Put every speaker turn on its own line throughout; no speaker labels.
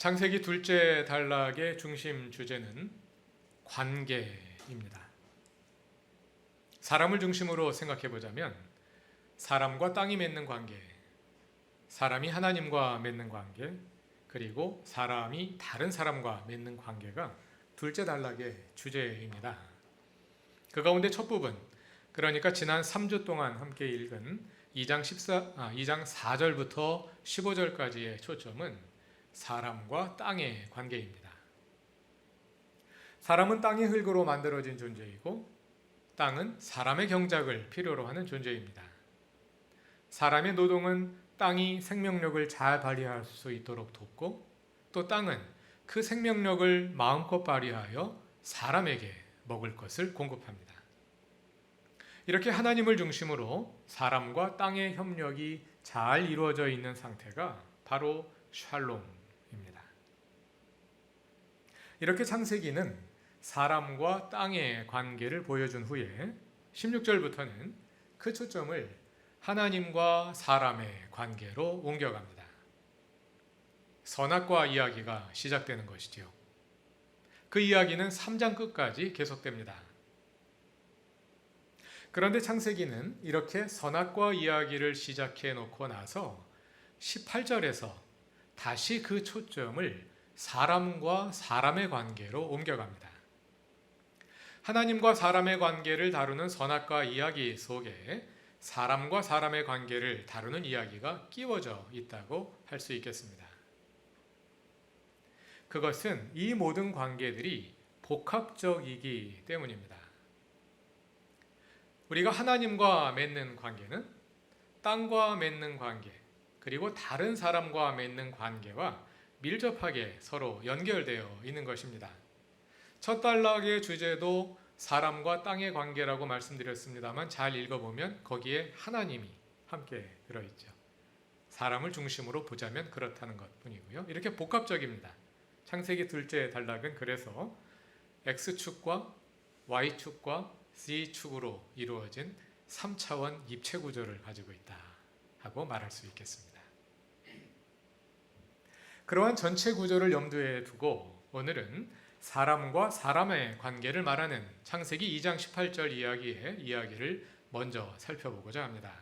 창세기 둘째 단락의 중심 주제는 관계입니다. 사람을 중심으로 생각해 보자면 사람과 땅이 맺는 관계, 사람이 하나님과 맺는 관계, 그리고 사람이 다른 사람과 맺는 관계가 둘째 단락의 주제입니다. 그 가운데 첫 부분, 그러니까 지난 3주 동안 함께 읽은 2장 4절부터 15절까지의 초점은 사람과 땅의 관계입니다. 사람은 땅의 흙으로 만들어진 존재이고 땅은 사람의 경작을 필요로 하는 존재입니다. 사람의 노동은 땅이 생명력을 잘 발휘할 수 있도록 돕고 또 땅은 그 생명력을 마음껏 발휘하여 사람에게 먹을 것을 공급합니다. 이렇게 하나님을 중심으로 사람과 땅의 협력이 잘 이루어져 있는 상태가 바로 샬롬입니다. 이렇게 창세기는 사람과 땅의 관계를 보여준 후에 16절부터는 그 초점을 하나님과 사람의 관계로 옮겨갑니다. 선악과 이야기가 시작되는 것이지요. 그 이야기는 3장 끝까지 계속됩니다. 그런데 창세기는 이렇게 선악과 이야기를 시작해 놓고 나서 18절에서 다시 그 초점을 사람과 사람의 관계로 옮겨갑니다. 하나님과 사람의 관계를 다루는 선악과 이야기 속에 사람과 사람의 관계를 다루는 이야기가 끼워져 있다고 할 수 있겠습니다. 그것은 이 모든 관계들이 복합적이기 때문입니다. 우리가 하나님과 맺는 관계는 땅과 맺는 관계, 그리고 다른 사람과 맺는 관계와 밀접하게 서로 연결되어 있는 것입니다. 첫 단락의 주제도 사람과 땅의 관계라고 말씀드렸습니다만 잘 읽어보면 거기에 하나님이 함께 들어있죠. 사람을 중심으로 보자면 그렇다는 것뿐이고요. 이렇게 복합적입니다. 창세기 둘째 단락은 그래서 X축과 Y축과 Z축으로 이루어진 3차원 입체 구조를 가지고 있다 하고 말할 수 있겠습니다. 그러한 전체 구조를 염두에 두고 오늘은 사람과 사람의 관계를 말하는 창세기 2장 18절 이야기를 먼저 살펴보고자 합니다.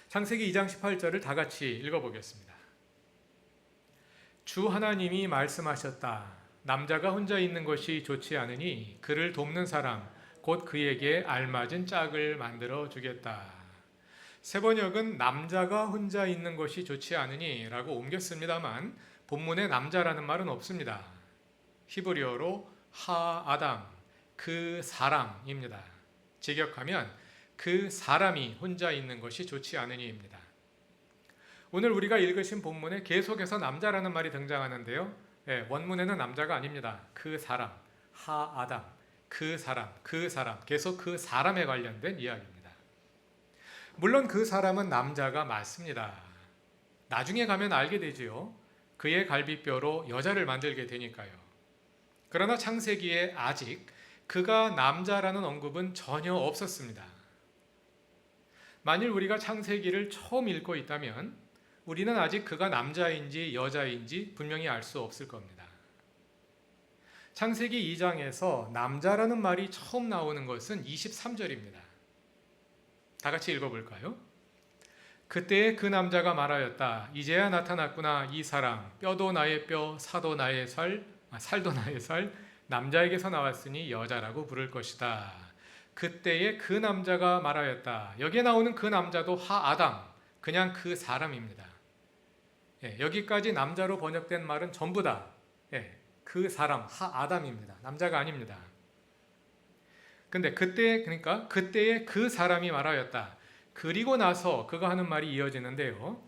창세기 2장 18절을 다 같이 읽어보겠습니다. 주 하나님이 말씀하셨다. 남자가 혼자 있는 것이 좋지 않으니 그를 돕는 사람 곧 그에게 알맞은 짝을 만들어 주겠다. 새 번역은 남자가 혼자 있는 것이 좋지 않으니 라고 옮겼습니다만 본문에 남자라는 말은 없습니다. 히브리어로 하아담, 그 사람입니다. 직역하면 그 사람이 혼자 있는 것이 좋지 않으니입니다. 오늘 우리가 읽으신 본문에 계속해서 남자라는 말이 등장하는데요. 원문에는 남자가 아닙니다. 그 사람, 하아담, 그 사람 계속 그 사람에 관련된 이야기입니다. 물론 그 사람은 남자가 맞습니다. 나중에 가면 알게 되지요. 그의 갈비뼈로 여자를 만들게 되니까요. 그러나 창세기에 아직 그가 남자라는 언급은 전혀 없었습니다. 만일 우리가 창세기를 처음 읽고 있다면 우리는 아직 그가 남자인지 여자인지 분명히 알 수 없을 겁니다. 창세기 2장에서 남자라는 말이 처음 나오는 것은 23절입니다. 다 같이 읽어볼까요? 그때에 그 남자가 말하였다. 이제야 나타났구나 이 사람. 뼈도 나의 뼈, 살도 나의 살, 남자에게서 나왔으니 여자라고 부를 것이다. 그때에 그 남자가 말하였다. 여기에 나오는 그 남자도 하아담, 그냥 그 사람입니다. 여기까지 남자로 번역된 말은 전부 다 그 사람, 하아담입니다. 남자가 아닙니다. 근데 그때에 그 사람이 말하였다. 그리고 나서 그가 하는 말이 이어지는데요.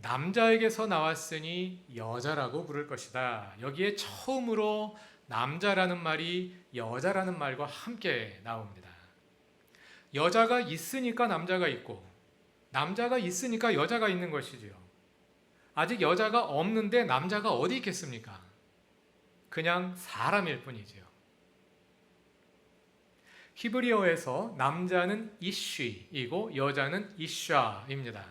남자에게서 나왔으니 여자라고 부를 것이다. 여기에 처음으로 남자라는 말이 여자라는 말과 함께 나옵니다. 여자가 있으니까 남자가 있고 남자가 있으니까 여자가 있는 것이지요. 아직 여자가 없는데 남자가 어디 있겠습니까? 그냥 사람일 뿐이지요. 히브리어에서 남자는 이쉬이고 여자는 이샤입니다.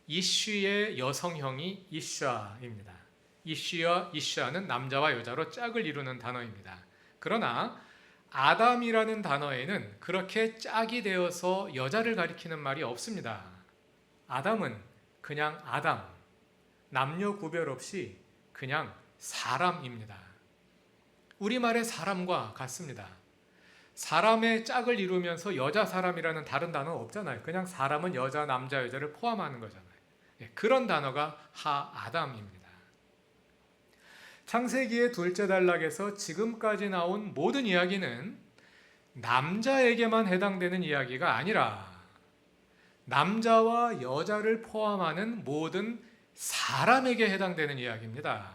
이쉬의 여성형이 이샤입니다. 이시와 이샤는 남자와 여자로 짝을 이루는 단어입니다. 그러나 아담이라는 단어에는 그렇게 짝이 되어서 여자를 가리키는 말이 없습니다. 아담은 그냥 아담, 남녀 구별 없이 그냥 사람입니다. 우리말의 사람과 같습니다. 사람의 짝을 이루면서 여자 사람이라는 다른 단어 없잖아요. 그냥 사람은 여자, 남자, 여자를 포함하는 거잖아요. 그런 단어가 하아담입니다. 창세기의 둘째 단락에서 지금까지 나온 모든 이야기는 남자에게만 해당되는 이야기가 아니라 남자와 여자를 포함하는 모든 사람에게 해당되는 이야기입니다.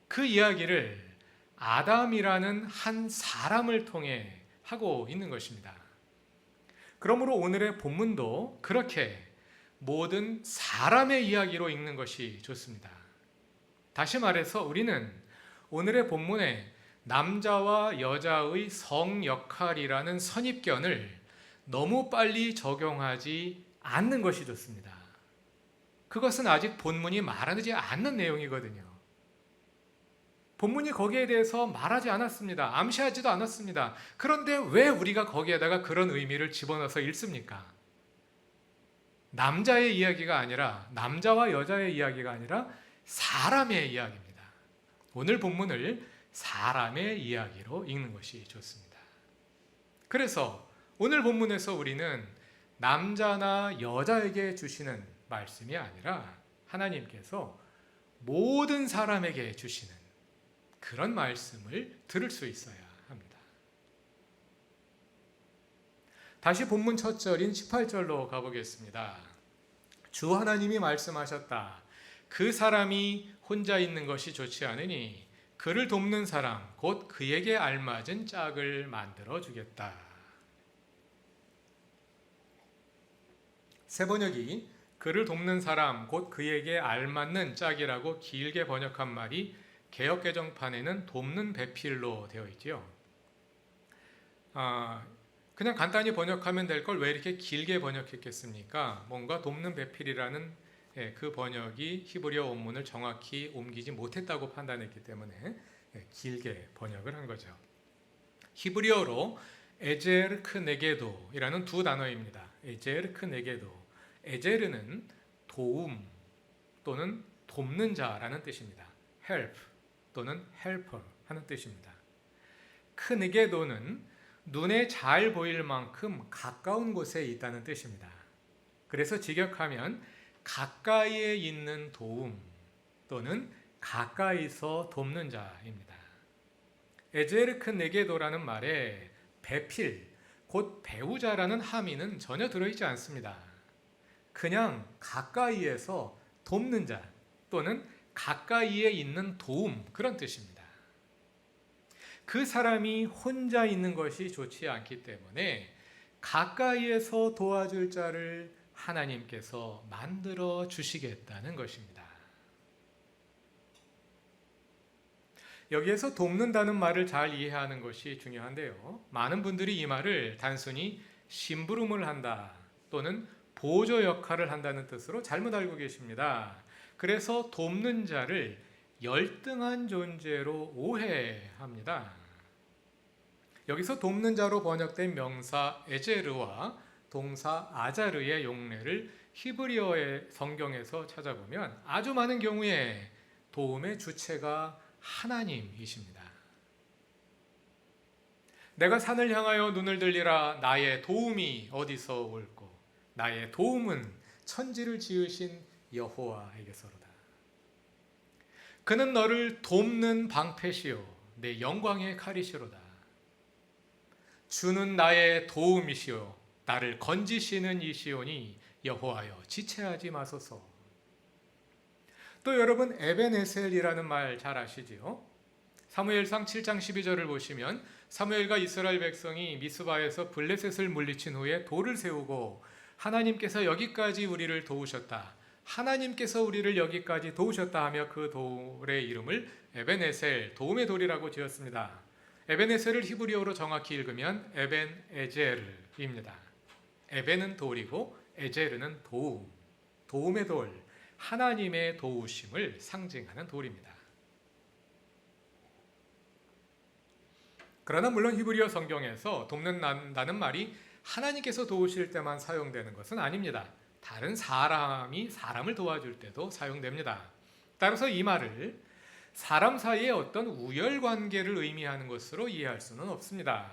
그 이야기를 아담이라는 한 사람을 통해 하고 있는 것입니다. 그러므로 오늘의 본문도 그렇게 모든 사람의 이야기로 읽는 것이 좋습니다. 다시 말해서 우리는 오늘의 본문에 남자와 여자의 성 역할이라는 선입견을 너무 빨리 적용하지 않는 것이 좋습니다. 그것은 아직 본문이 말하지 않는 내용이거든요. 본문이 거기에 대해서 말하지 않았습니다. 암시하지도 않았습니다. 그런데 왜 우리가 거기에다가 그런 의미를 집어넣어서 읽습니까? 남자의 이야기가 아니라, 남자와 여자의 이야기가 아니라 사람의 이야기입니다. 오늘 본문을 사람의 이야기로 읽는 것이 좋습니다. 그래서 오늘 본문에서 우리는 남자나 여자에게 주시는 말씀이 아니라 하나님께서 모든 사람에게 주시는 그런 말씀을 들을 수 있어야 합니다. 다시 본문 첫 절인 18절로 가보겠습니다. 주 하나님이 말씀하셨다. 그 사람이 혼자 있는 것이 좋지 않으니 그를 돕는 사람 곧 그에게 알맞은 짝을 만들어 주겠다. 새 번역이 그를 돕는 사람 곧 그에게 알맞는 짝이라고 길게 번역한 말이 개역개정판에는 돕는 배필로 되어 있지요. 그냥 간단히 번역하면 될 걸 왜 이렇게 길게 번역했겠습니까? 뭔가 돕는 배필이라는 그 번역이 히브리어 원문을 정확히 옮기지 못했다고 판단했기 때문에 길게 번역을 한 거죠. 히브리어로 에제르 크네게도이라는 두 단어입니다. 에제르 크네게도. 에제르는 도움 또는 돕는 자라는 뜻입니다. help 또는 helper 하는 뜻입니다. 크네게도는 눈에 잘 보일 만큼 가까운 곳에 있다는 뜻입니다. 그래서 직역하면 가까이에 있는 도움 또는 가까이서 돕는 자입니다. 에제르 크네게도라는 말에 배필, 곧 배우자라는 함의는 전혀 들어있지 않습니다. 그냥 가까이에서 돕는 자 또는 가까이에 있는 도움, 그런 뜻입니다. 그 사람이 혼자 있는 것이 좋지 않기 때문에 가까이에서 도와줄 자를 하나님께서 만들어 주시겠다는 것입니다. 여기에서 돕는다는 말을 잘 이해하는 것이 중요한데요. 많은 분들이 이 말을 단순히 심부름을 한다 또는 보조 역할을 한다는 뜻으로 잘못 알고 계십니다. 그래서 돕는 자를 열등한 존재로 오해합니다. 여기서 돕는 자로 번역된 명사 에제르와 동사 아자르의 용례를 히브리어의 성경에서 찾아보면 아주 많은 경우에 도움의 주체가 하나님이십니다. 내가 산을 향하여 눈을 들리라. 나의 도움이 어디서 올꼬? 나의 도움은 천지를 지으신 여호와에게서로다. 그는 너를 돕는 방패시요 내 영광의 칼이시로다. 주는 나의 도움이시요 나를 건지시는 이시오니 여호와여 지체하지 마소서. 또 여러분 에벤에셀이라는 말 잘 아시지요? 사무엘상 7장 12절을 보시면 사무엘과 이스라엘 백성이 미스바에서 블레셋을 물리친 후에 돌을 세우고 하나님께서 여기까지 우리를 도우셨다. 하나님께서 우리를 여기까지 도우셨다 하며 그 돌의 이름을 에벤에셀, 도움의 돌이라고 지었습니다. 에벤에셀을 히브리어로 정확히 읽으면 에벤에제르입니다. 에벤은 돌이고 에제르는 도움, 도움의 돌, 하나님의 도우심을 상징하는 돌입니다. 그러나 물론 히브리어 성경에서 돕는다는 말이 하나님께서 도우실 때만 사용되는 것은 아닙니다. 다른 사람이 사람을 도와줄 때도 사용됩니다. 따라서 이 말을 사람 사이의 어떤 우열 관계를 의미하는 것으로 이해할 수는 없습니다.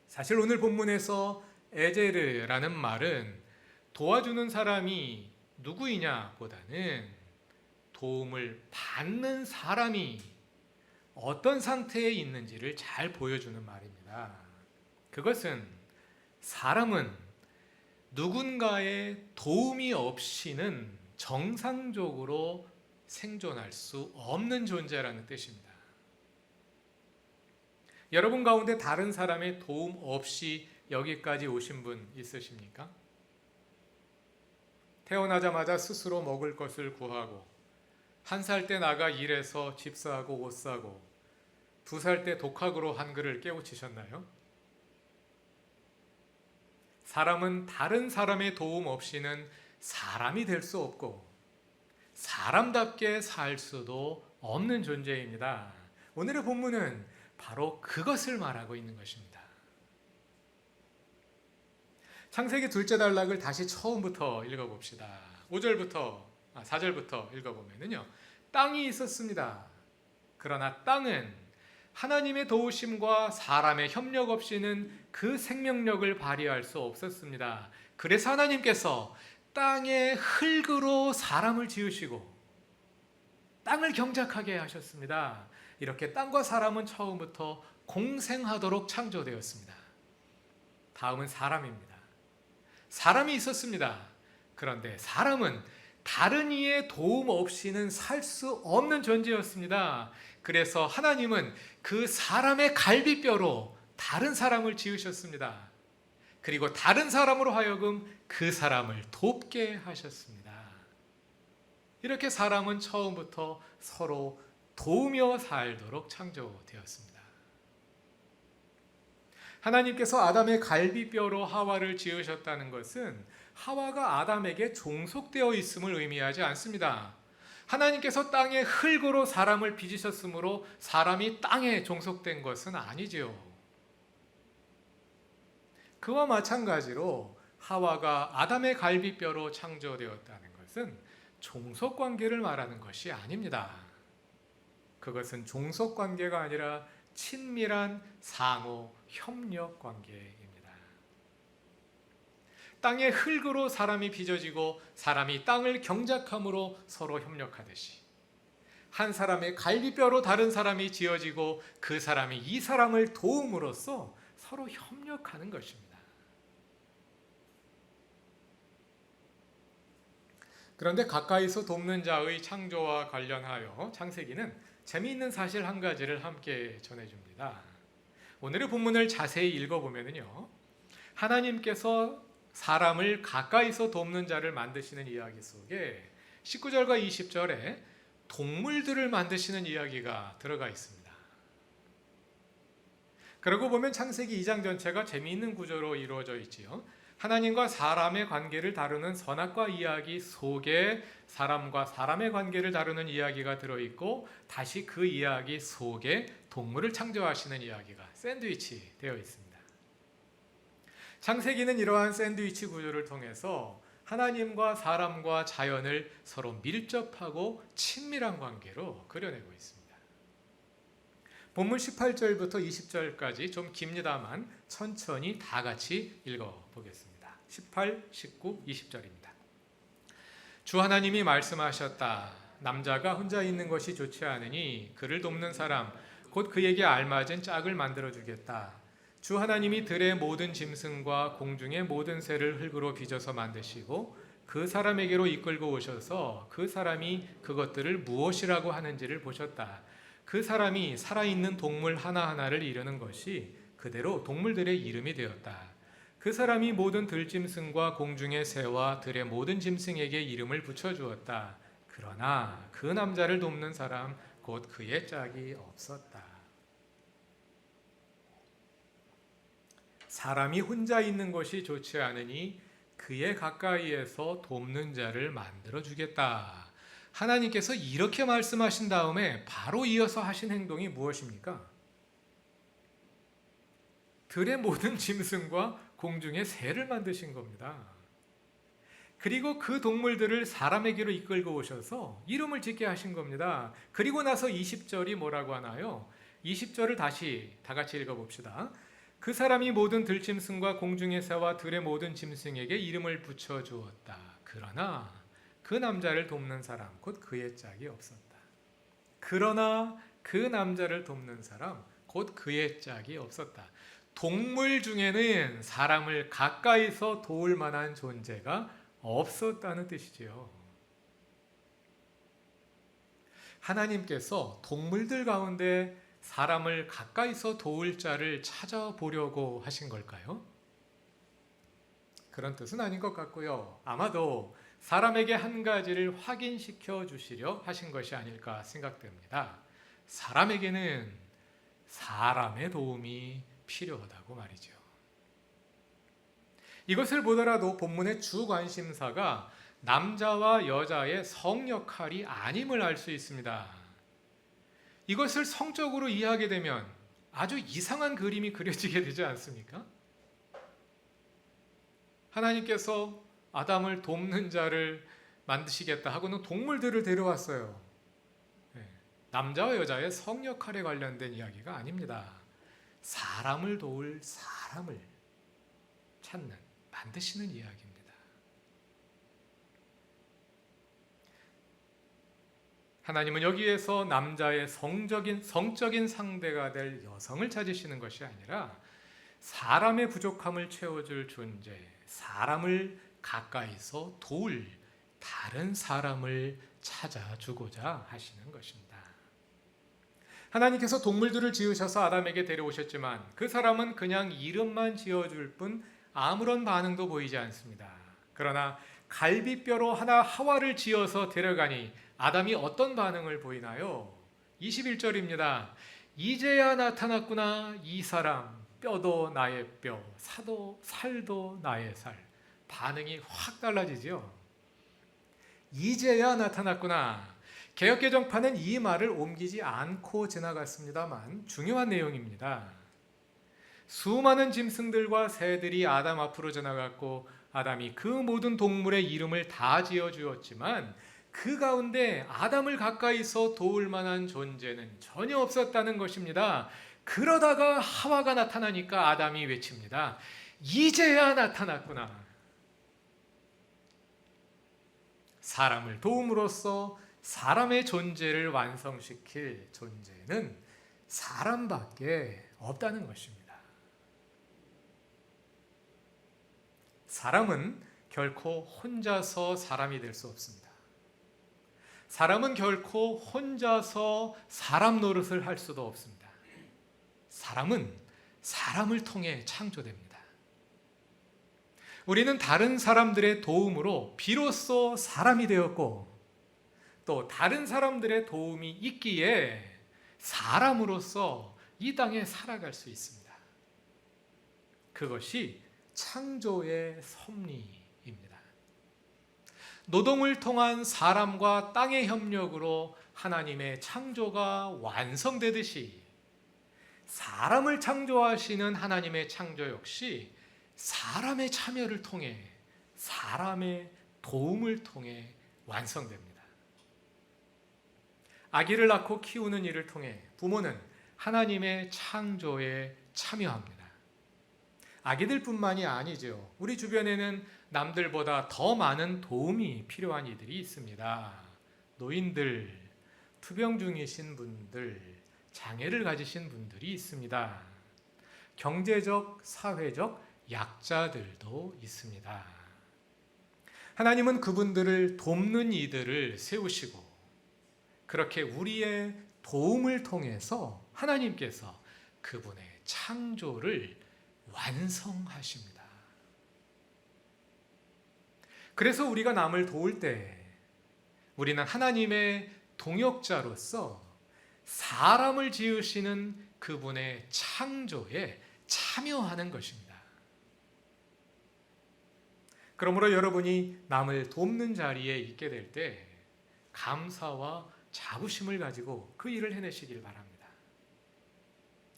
사실 오늘 본문에서 에제르라는 말은 도와주는 사람이 누구이냐 보다는 도움을 받는 사람이 어떤 상태에 있는지를 잘 보여주는 말입니다. 그것은 사람은 누군가의 도움이 없이는 정상적으로 생존할 수 없는 존재라는 뜻입니다. 여러분 가운데 다른 사람의 도움 없이 여기까지 오신 분 있으십니까? 태어나자마자 스스로 먹을 것을 구하고 1살 때 나가 일해서 집 사고 옷 사고 2살 때 독학으로 한글을 깨우치셨나요? 사람은 다른 사람의 도움 없이는 사람이 될 수 없고 사람답게 살 수도 없는 존재입니다. 오늘의 본문은 바로 그것을 말하고 있는 것입니다. 창세기 둘째 단락을 다시 처음부터 읽어봅시다. 4절부터 읽어보면요. 땅이 있었습니다. 그러나 땅은 하나님의 도우심과 사람의 협력 없이는 그 생명력을 발휘할 수 없었습니다. 그래서 하나님께서 땅의 흙으로 사람을 지으시고 땅을 경작하게 하셨습니다. 이렇게 땅과 사람은 처음부터 공생하도록 창조되었습니다. 다음은 사람입니다. 사람이 있었습니다. 그런데 사람은 다른 이의 도움 없이는 살 수 없는 존재였습니다. 그래서 하나님은 그 사람의 갈비뼈로 다른 사람을 지으셨습니다. 그리고 다른 사람으로 하여금 그 사람을 돕게 하셨습니다. 이렇게 사람은 처음부터 서로 도우며 살도록 창조되었습니다. 하나님께서 아담의 갈비뼈로 하와를 지으셨다는 것은 하와가 아담에게 종속되어 있음을 의미하지 않습니다. 하나님께서 땅의 흙으로 사람을 빚으셨으므로 사람이 땅에 종속된 것은 아니지요. 그와 마찬가지로 하와가 아담의 갈비뼈로 창조되었다는 것은 종속관계를 말하는 것이 아닙니다. 그것은 종속관계가 아니라 친밀한 상호 협력 관계입니다. 땅의 흙으로 사람이 빚어지고 사람이 땅을 경작함으로 서로 협력하듯이 한 사람의 갈비뼈로 다른 사람이 지어지고 그 사람이 이 사람을 도움으로써 서로 협력하는 것입니다. 그런데 가까이서 돕는 자의 창조와 관련하여 창세기는 재미있는 사실 한 가지를 함께 전해줍니다. 오늘의 본문을 자세히 읽어보면요, 하나님께서 사람을 가까이서 돕는 자를 만드시는 이야기 속에 19절과 20절에 동물들을 만드시는 이야기가 들어가 있습니다. 그러고 보면 창세기 2장 전체가 재미있는 구조로 이루어져 있지요. 하나님과 사람의 관계를 다루는 선악과 이야기 속에 사람과 사람의 관계를 다루는 이야기가 들어있고 다시 그 이야기 속에 동물을 창조하시는 이야기가 샌드위치 되어 있습니다. 창세기는 이러한 샌드위치 구조를 통해서 하나님과 사람과 자연을 서로 밀접하고 친밀한 관계로 그려내고 있습니다. 본문 18절부터 20절까지 좀 깁니다만 천천히 다 같이 읽어보겠습니다. 18, 19, 20절입니다. 주 하나님이 말씀하셨다. 남자가 혼자 있는 것이 좋지 않으니 그를 돕는 사람 곧 그에게 알맞은 짝을 만들어 주겠다. 주 하나님이 들의 모든 짐승과 공중의 모든 새를 흙으로 빚어서 만드시고 그 사람에게로 이끌고 오셔서 그 사람이 그것들을 무엇이라고 하는지를 보셨다. 그 사람이 살아있는 동물 하나하나를 이루는 것이 그대로 동물들의 이름이 되었다. 그 사람이 모든 들짐승과 공중의 새와 들의 모든 짐승에게 이름을 붙여주었다. 그러나 그 남자를 돕는 사람 곧 그의 짝이 없었다. 사람이 혼자 있는 것이 좋지 않으니 그의 가까이에서 돕는 자를 만들어 주겠다. 하나님께서 이렇게 말씀하신 다음에 바로 이어서 하신 행동이 무엇입니까? 들의 모든 짐승과 공중의 새를 만드신 겁니다. 그리고 그 동물들을 사람에게로 이끌고 오셔서 이름을 짓게 하신 겁니다. 그리고 나서 20절이 뭐라고 하나요? 20절을 다시 다 같이 읽어봅시다. 그 사람이 모든 들짐승과 공중의 새와 들의 모든 짐승에게 이름을 붙여주었다. 그러나 그 남자를 돕는 사람 곧 그의 짝이 없었다. 그러나 그 남자를 돕는 사람 곧 그의 짝이 없었다. 동물 중에는 사람을 가까이서 도울 만한 존재가 없었다는 뜻이지요. 하나님께서 동물들 가운데 사람을 가까이서 도울 자를 찾아보려고 하신 걸까요? 그런 뜻은 아닌 것 같고요. 아마도 사람에게 한 가지를 확인시켜 주시려 하신 것이 아닐까 생각됩니다. 사람에게는 사람의 도움이 필요하다고 말이죠. 이것을 보더라도 본문의 주 관심사가 남자와 여자의 성 역할이 아님을 알 수 있습니다. 이것을 성적으로 이해하게 되면 아주 이상한 그림이 그려지게 되지 않습니까? 하나님께서 아담을 돕는 자를 만드시겠다 하고는 동물들을 데려왔어요. 남자와 여자의 성 역할에 관련된 이야기가 아닙니다. 사람을 도울 사람을 찾는, 만드시는 이야기입니다. 하나님은 여기에서 남자의 성적인 상대가 될 여성을 찾으시는 것이 아니라 사람의 부족함을 채워줄 존재, 사람을 가까이서 도울 다른 사람을 찾아주고자 하시는 것입니다. 하나님께서 동물들을 지으셔서 아담에게 데려오셨지만 그 사람은 그냥 이름만 지어줄 뿐 아무런 반응도 보이지 않습니다. 그러나 갈비뼈로 하와를 지어서 데려가니 아담이 어떤 반응을 보이나요? 21절입니다. 이제야 나타났구나 이 사람, 뼈도 나의 뼈, 살도 나의 살. 반응이 확 달라지죠. 이제야 나타났구나. 개역개정파는 이 말을 옮기지 않고 지나갔습니다만 중요한 내용입니다. 수많은 짐승들과 새들이 아담 앞으로 지나갔고 아담이 그 모든 동물의 이름을 다 지어주었지만 그 가운데 아담을 가까이서 도울 만한 존재는 전혀 없었다는 것입니다. 그러다가 하와가 나타나니까 아담이 외칩니다. 이제야 나타났구나. 사람을 도움으로써 사람의 존재를 완성시킬 존재는 사람밖에 없다는 것입니다. 사람은 결코 혼자서 사람이 될 수 없습니다. 사람은 결코 혼자서 사람 노릇을 할 수도 없습니다. 사람은 사람을 통해 창조됩니다. 우리는 다른 사람들의 도움으로 비로소 사람이 되었고 또 다른 사람들의 도움이 있기에 사람으로서 이 땅에 살아갈 수 있습니다. 그것이 창조의 섭리입니다. 노동을 통한 사람과 땅의 협력으로 하나님의 창조가 완성되듯이 사람을 창조하시는 하나님의 창조 역시 사람의 참여를 통해 사람의 도움을 통해 완성됩니다. 아기를 낳고 키우는 일을 통해 부모는 하나님의 창조에 참여합니다. 아기들뿐만이 아니죠. 우리 주변에는 남들보다 더 많은 도움이 필요한 이들이 있습니다. 노인들, 투병 중이신 분들, 장애를 가지신 분들이 있습니다. 경제적, 사회적 약자들도 있습니다. 하나님은 그분들을 돕는 이들을 세우시고 그렇게 우리의 도움을 통해서 하나님께서 그분의 창조를 완성하십니다. 그래서 우리가 남을 도울 때 우리는 하나님의 동역자로서 사람을 지으시는 그분의 창조에 참여하는 것입니다. 그러므로 여러분이 남을 돕는 자리에 있게 될 때 감사와 자부심을 가지고 그 일을 해내시길 바랍니다.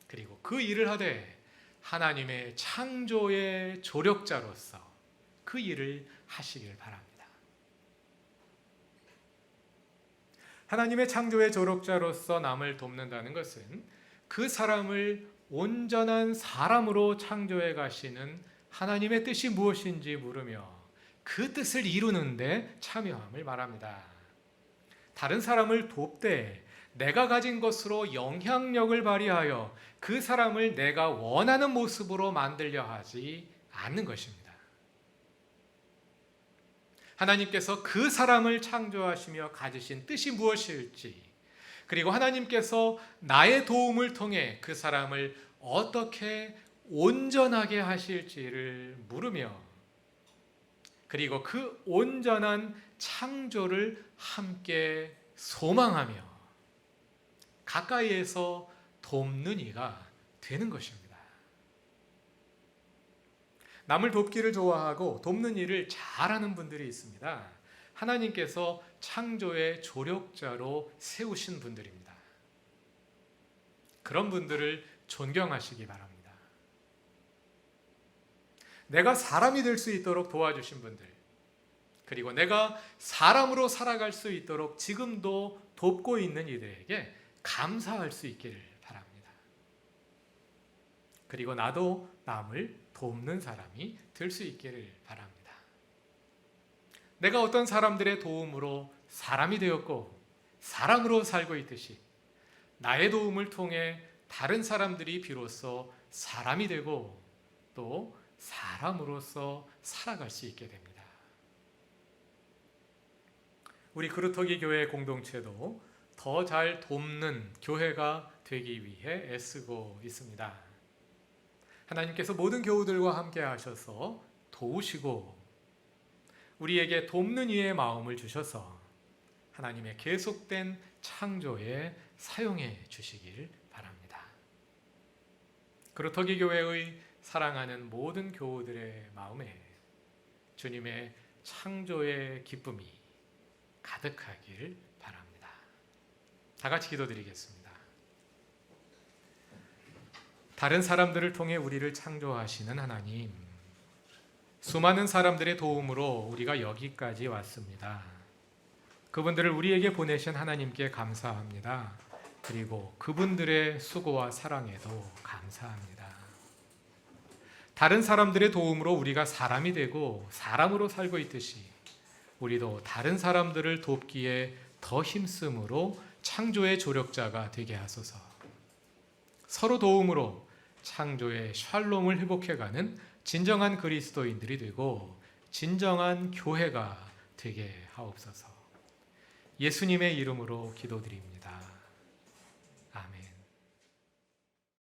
그리고 그 일을 하되 하나님의 창조의 조력자로서 그 일을 하시길 바랍니다. 하나님의 창조의 조력자로서 남을 돕는다는 것은 그 사람을 온전한 사람으로 창조해 가시는 하나님의 뜻이 무엇인지 물으며 그 뜻을 이루는데 참여함을 말합니다. 다른 사람을 돕되 내가 가진 것으로 영향력을 발휘하여 그 사람을 내가 원하는 모습으로 만들려 하지 않는 것입니다. 하나님께서 그 사람을 창조하시며 가지신 뜻이 무엇일지, 그리고 하나님께서 나의 도움을 통해 그 사람을 어떻게 온전하게 하실지를 물으며, 그리고 그 온전한 창조를 함께 소망하며 가까이에서 돕는 이가 되는 것입니다. 남을 돕기를 좋아하고 돕는 일을 잘하는 분들이 있습니다. 하나님께서 창조의 조력자로 세우신 분들입니다. 그런 분들을 존경하시기 바랍니다. 내가 사람이 될 수 있도록 도와주신 분들, 그리고 내가 사람으로 살아갈 수 있도록 지금도 돕고 있는 이들에게 감사할 수 있기를 바랍니다. 그리고 나도 남을 돕는 사람이 될 수 있기를 바랍니다. 내가 어떤 사람들의 도움으로 사람이 되었고 사람으로 살고 있듯이 나의 도움을 통해 다른 사람들이 비로소 사람이 되고 또 사람으로서 살아갈 수 있게 됩니다. 우리 그루터기 교회 공동체도 더 잘 돕는 교회가 되기 위해 애쓰고 있습니다. 하나님께서 모든 교우들과 함께 하셔서 도우시고 우리에게 돕는 이의 마음을 주셔서 하나님의 계속된 창조에 사용해 주시길 바랍니다. 그루터기 교회의 사랑하는 모든 교우들의 마음에 주님의 창조의 기쁨이 가득하길 바랍니다. 다 같이 기도드리겠습니다. 다른 사람들을 통해 우리를 창조하시는 하나님, 수많은 사람들의 도움으로 우리가 여기까지 왔습니다. 그분들을 우리에게 보내신 하나님께 감사합니다. 그리고 그분들의 수고와 사랑에도 감사합니다. 다른 사람들의 도움으로 우리가 사람이 되고 사람으로 살고 있듯이 우리도 다른 사람들을 돕기에 더 힘쓰므로 창조의 조력자가 되게 하소서. 서로 도움으로 창조의 샬롬을 회복해가는 진정한 그리스도인들이 되고 진정한 교회가 되게 하옵소서. 예수님의 이름으로 기도드립니다.